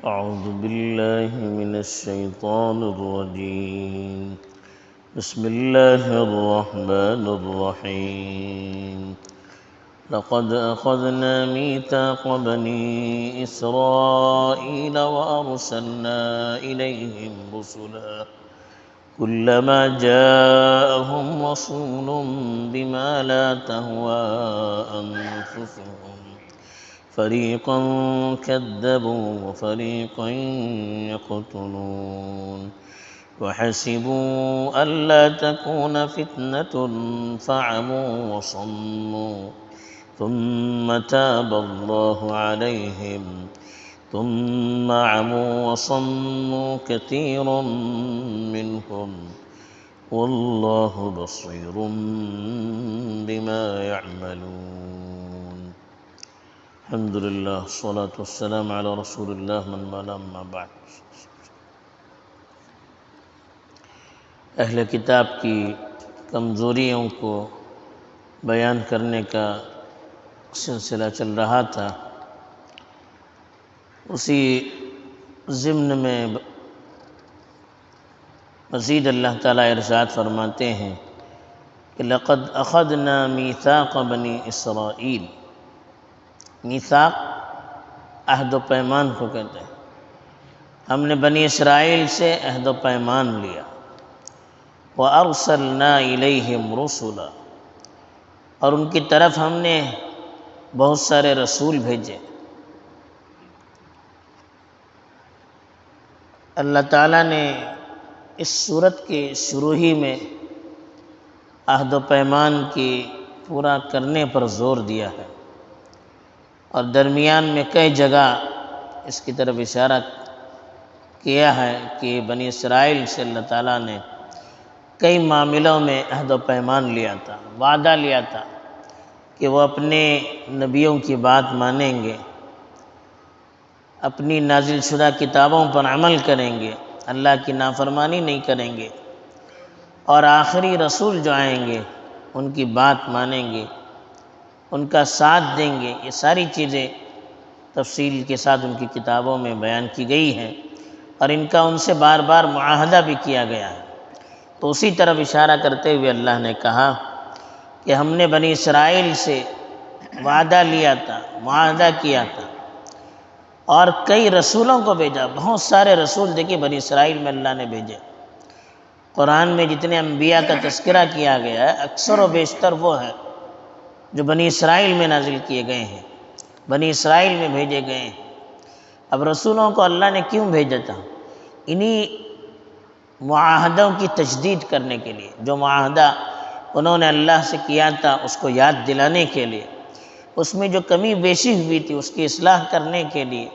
أعوذ بالله من الشيطان الرجيم. بسم الله الرحمن الرحيم. لقد أخذنا ميثاق بني إسرائيل وأرسلنا إليهم رسلا كلما جاءهم رسول بما لا تهوى أنفسهم فريقا كذبوا وفريقا يقتلون وحسبوا ألا تكون فتنة فعموا وصموا ثم تاب الله عليهم ثم عموا وصموا كثير منهم والله بصير بما يعملون. الحمد للہ والصلاة والسلام علی رسول اللہ من والا اما بعد. اہل کتاب کی کمزوریوں کو بیان کرنے کا سلسلہ چل رہا تھا. اسی ضمن میں مزید اللہ تعالیٰ ارشاد فرماتے ہیں کہ لقد اخذنا میثاق بنی اسرائیل. میثاق عہد و پیمان کو کہتے ہیں. ہم نے بنی اسرائیل سے عہد و پیمان لیا. وَأَرْسَلْنَا إِلَيْهِمْ رُسُلًا، اور ان کی طرف ہم نے بہت سارے رسول بھیجے. اللہ تعالیٰ نے اس سورت کے شروع ہی میں عہد و پیمان کی پورا کرنے پر زور دیا ہے، اور درمیان میں کئی جگہ اس کی طرف اشارہ کیا ہے کہ بنی اسرائیل سے اللہ تعالیٰ نے کئی معاملوں میں عہد و پیمان لیا تھا، وعدہ لیا تھا کہ وہ اپنے نبیوں کی بات مانیں گے، اپنی نازل شدہ کتابوں پر عمل کریں گے، اللہ کی نافرمانی نہیں کریں گے، اور آخری رسول جو آئیں گے ان کی بات مانیں گے، ان کا ساتھ دیں گے. یہ ساری چیزیں تفصیل کے ساتھ ان کی کتابوں میں بیان کی گئی ہیں، اور ان کا ان سے بار بار معاہدہ بھی کیا گیا ہے. تو اسی طرف اشارہ کرتے ہوئے اللہ نے کہا کہ ہم نے بنی اسرائیل سے وعدہ لیا تھا، معاہدہ کیا تھا، اور کئی رسولوں کو بھیجا. بہت سارے رسول دیکھیں بنی اسرائیل میں اللہ نے بھیجے. قرآن میں جتنے انبیاء کا تذکرہ کیا گیا ہے اکثر و بیشتر وہ ہیں جو بنی اسرائیل میں نازل کیے گئے ہیں، بنی اسرائیل میں بھیجے گئے ہیں. اب رسولوں کو اللہ نے کیوں بھیجا تھا؟ انہی معاہدوں کی تجدید کرنے کے لیے. جو معاہدہ انہوں نے اللہ سے کیا تھا اس کو یاد دلانے کے لیے، اس میں جو کمی بیشی ہوئی تھی اس کی اصلاح کرنے کے لیے.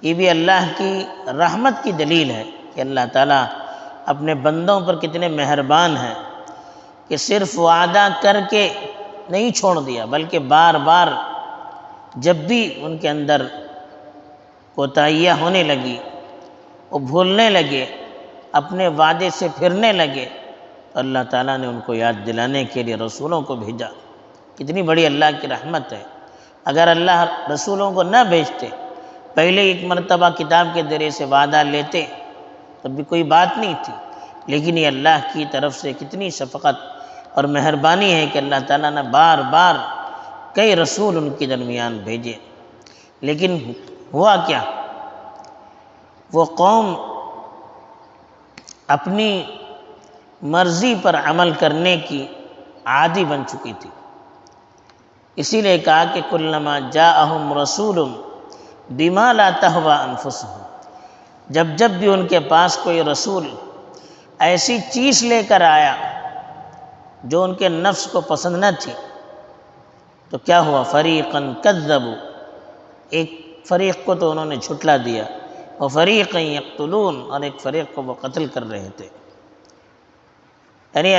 یہ بھی اللہ کی رحمت کی دلیل ہے کہ اللہ تعالیٰ اپنے بندوں پر کتنے مہربان ہیں کہ صرف وعدہ کر کے نہیں چھوڑ دیا، بلکہ بار بار جب بھی ان کے اندر کوتاہیاں ہونے لگی، وہ بھولنے لگے، اپنے وعدے سے پھرنے لگے، تو اللہ تعالیٰ نے ان کو یاد دلانے کے لیے رسولوں کو بھیجا. کتنی بڑی اللہ کی رحمت ہے. اگر اللہ رسولوں کو نہ بھیجتے، پہلے ایک مرتبہ کتاب کے ذریعے سے وعدہ لیتے تب بھی کوئی بات نہیں تھی. لیکن یہ اللہ کی طرف سے کتنی شفقت اور مہربانی ہے کہ اللہ تعالیٰ نے بار بار کئی رسول ان کے درمیان بھیجے. لیکن ہوا کیا؟ وہ قوم اپنی مرضی پر عمل کرنے کی عادی بن چکی تھی. اسی لیے کہا کہ کلما جاءہم رسول بما لا تہوی انفسہم، جب جب بھی ان کے پاس کوئی رسول ایسی چیز لے کر آیا جو ان کے نفس کو پسند نہ تھی، تو کیا ہوا؟ فریقا کذبوا، ایک فریق کو تو انہوں نے جھٹلا دیا، وفریقا یقتلون، اور ایک فریق کو وہ قتل کر رہے تھے. یعنی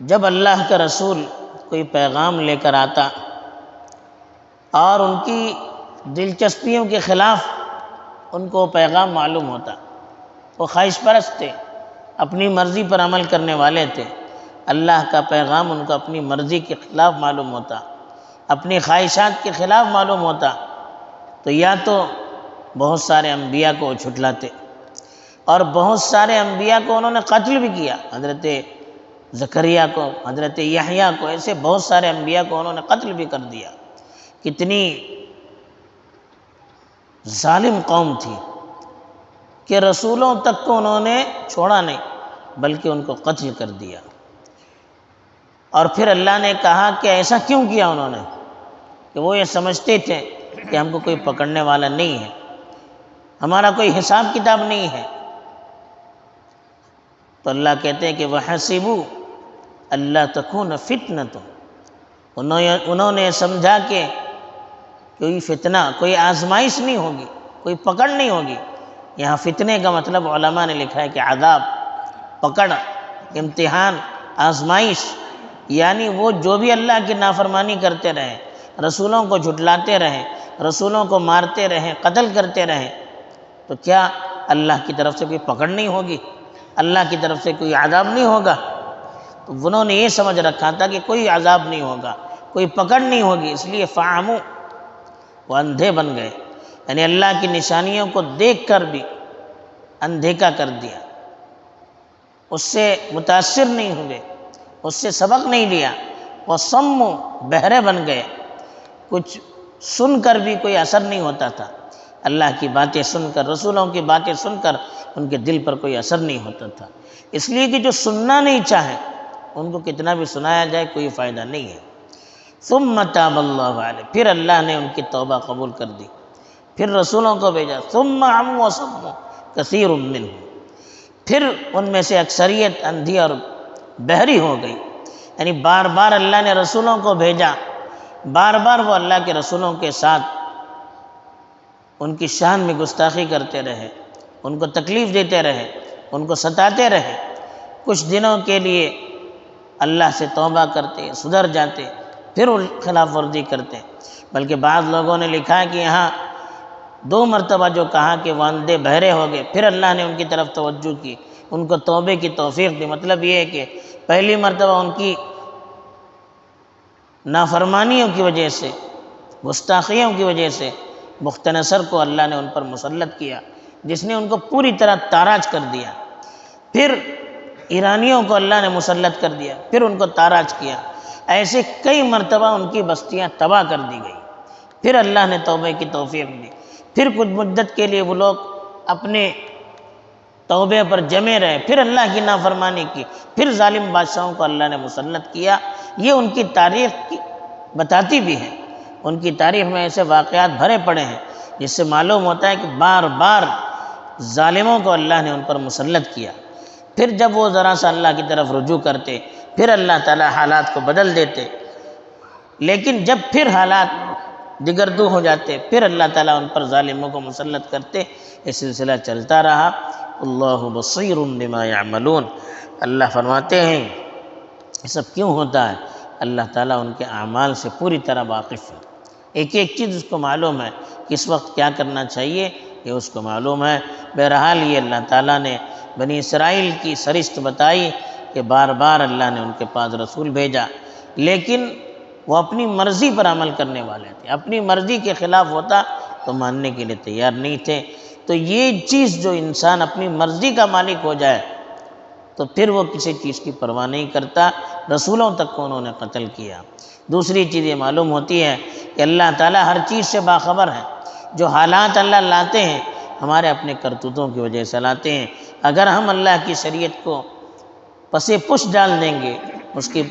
جب اللہ کا رسول کوئی پیغام لے کر آتا اور ان کی دلچسپیوں کے خلاف ان کو پیغام معلوم ہوتا، وہ خواہش پرست تھے، اپنی مرضی پر عمل کرنے والے تھے. اللہ کا پیغام ان کو اپنی مرضی کے خلاف معلوم ہوتا، اپنی خواہشات کے خلاف معلوم ہوتا، تو یا تو بہت سارے انبیاء کو جھٹلاتے، اور بہت سارے انبیاء کو انہوں نے قتل بھی کیا، حضرت زکریا کو، حضرت یحییٰ کو، ایسے بہت سارے انبیاء کو انہوں نے قتل بھی کر دیا۔ کتنی ظالم قوم تھی کہ رسولوں تک کو انہوں نے چھوڑا نہیں بلکہ ان کو قتل کر دیا۔ اور پھر اللہ نے کہا کہ ایسا کیوں کیا انہوں نے؟ کہ وہ یہ سمجھتے تھے کہ ہم کو کوئی پکڑنے والا نہیں ہے، ہمارا کوئی حساب کتاب نہیں ہے۔ تو اللہ کہتے ہیں کہ وَحَسِبُوا أَلَّا تَكُونَ فِتْنَةٌ، انہوں نے سمجھا کہ کوئی فتنہ، کوئی آزمائش نہیں ہوگی، کوئی پکڑ نہیں ہوگی۔ یہاں فتنے کا مطلب علماء نے لکھا ہے کہ عذاب، پکڑ، امتحان، آزمائش، یعنی وہ جو بھی اللہ کی نافرمانی کرتے رہیں، رسولوں کو جھٹلاتے رہیں، رسولوں کو مارتے رہیں، قتل کرتے رہیں، تو کیا اللہ کی طرف سے کوئی پکڑ نہیں ہوگی؟ اللہ کی طرف سے کوئی عذاب نہیں ہوگا؟ تو انہوں نے یہ سمجھ رکھا تھا کہ کوئی عذاب نہیں ہوگا، کوئی پکڑ نہیں ہوگی، اس لیے فَعَمُوا، وہ اندھے بن گئے، یعنی اللہ کی نشانیوں کو دیکھ کر بھی اندھیکا کر دیا، اس سے متاثر نہیں ہوئے، اس سے سبق نہیں لیا، وہ صَمُّوا، بہرے بن گئے، کچھ سن کر بھی کوئی اثر نہیں ہوتا تھا، اللہ کی باتیں سن کر، رسولوں کی باتیں سن کر ان کے دل پر کوئی اثر نہیں ہوتا تھا، اس لیے کہ جو سننا نہیں چاہے ان کو کتنا بھی سنایا جائے کوئی فائدہ نہیں ہے۔ ثم تاب اللہ علیہ، پھر اللہ نے ان کی توبہ قبول کر دی، پھر رسولوں کو بھیجا، ثم عموا وصموا کثیر منهم، پھر ان میں سے اکثریت اندھی اور بہری ہو گئی، یعنی بار بار اللہ نے رسولوں کو بھیجا، بار بار وہ اللہ کے رسولوں کے ساتھ ان کی شان میں گستاخی کرتے رہے، ان کو تکلیف دیتے رہے، ان کو ستاتے رہے، کچھ دنوں کے لیے اللہ سے توبہ کرتے، سدھر جاتے، پھر خلاف ورزی کرتے، بلکہ بعض لوگوں نے لکھا ہے کہ یہاں 2 مرتبہ جو کہا کہ وہ اندھے بہرے ہو گئے، پھر اللہ نے ان کی طرف توجہ کی، ان کو توبے کی توفیق دی، مطلب یہ ہے کہ پہلی مرتبہ ان کی نافرمانیوں کی وجہ سے، گستاخیوں کی وجہ سے بخت نصر کو اللہ نے ان پر مسلط کیا، جس نے ان کو پوری طرح تاراج کر دیا، پھر ایرانیوں کو اللہ نے مسلط کر دیا، پھر ان کو تاراج کیا، ایسے کئی مرتبہ ان کی بستیاں تباہ کر دی گئی، پھر اللہ نے توبے کی توفیق دی، پھر کچھ مدت کے لیے وہ لوگ اپنے توبے پر جمے رہے، پھر اللہ کی نافرمانی کی، پھر ظالم بادشاہوں کو اللہ نے مسلط کیا۔ یہ ان کی تاریخ بتاتی بھی ہے، ان کی تاریخ میں ایسے واقعات بھرے پڑے ہیں جس سے معلوم ہوتا ہے کہ بار بار ظالموں کو اللہ نے ان پر مسلط کیا، پھر جب وہ ذرا سا اللہ کی طرف رجوع کرتے پھر اللہ تعالیٰ حالات کو بدل دیتے، لیکن جب پھر حالات دگردو ہو جاتے پھر اللہ تعالیٰ ان پر ظالموں کو مسلط کرتے۔ یہ سلسلہ چلتا رہا۔ اللہ بصیر بما یعملون، اللہ فرماتے ہیں یہ سب کیوں ہوتا ہے؟ اللہ تعالیٰ ان کے اعمال سے پوری طرح واقف ہے، ایک ایک چیز اس کو معلوم ہے، کس وقت کیا کرنا چاہیے یہ اس کو معلوم ہے۔ بہرحال یہ اللہ تعالیٰ نے بنی اسرائیل کی سرشت بتائی کہ بار بار اللہ نے ان کے پاس رسول بھیجا، لیکن وہ اپنی مرضی پر عمل کرنے والے تھے، اپنی مرضی کے خلاف ہوتا تو ماننے کے لیے تیار نہیں تھے۔ تو یہ چیز جو انسان اپنی مرضی کا مالک ہو جائے تو پھر وہ کسی چیز کی پرواہ نہیں کرتا، رسولوں تک کو انہوں نے قتل کیا۔ دوسری چیز یہ معلوم ہوتی ہے کہ اللہ تعالیٰ ہر چیز سے باخبر ہے، جو حالات اللہ لاتے ہیں ہمارے اپنے کرتوتوں کی وجہ سے لاتے ہیں، اگر ہم اللہ کی شریعت کو پس پش ڈال دیں گے، اس کی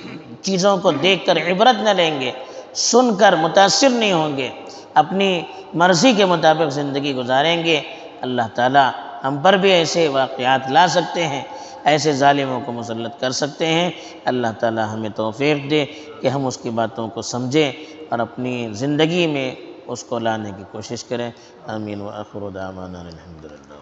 چیزوں کو دیکھ کر عبرت نہ لیں گے، سن کر متاثر نہیں ہوں گے، اپنی مرضی کے مطابق زندگی گزاریں گے، اللہ تعالیٰ ہم پر بھی ایسے واقعات لا سکتے ہیں، ایسے ظالموں کو مسلط کر سکتے ہیں۔ اللہ تعالیٰ ہمیں توفیق دے کہ ہم اس کی باتوں کو سمجھیں اور اپنی زندگی میں اس کو لانے کی کوشش کریں۔ آمین وآخر دعوانا الحمدللہ۔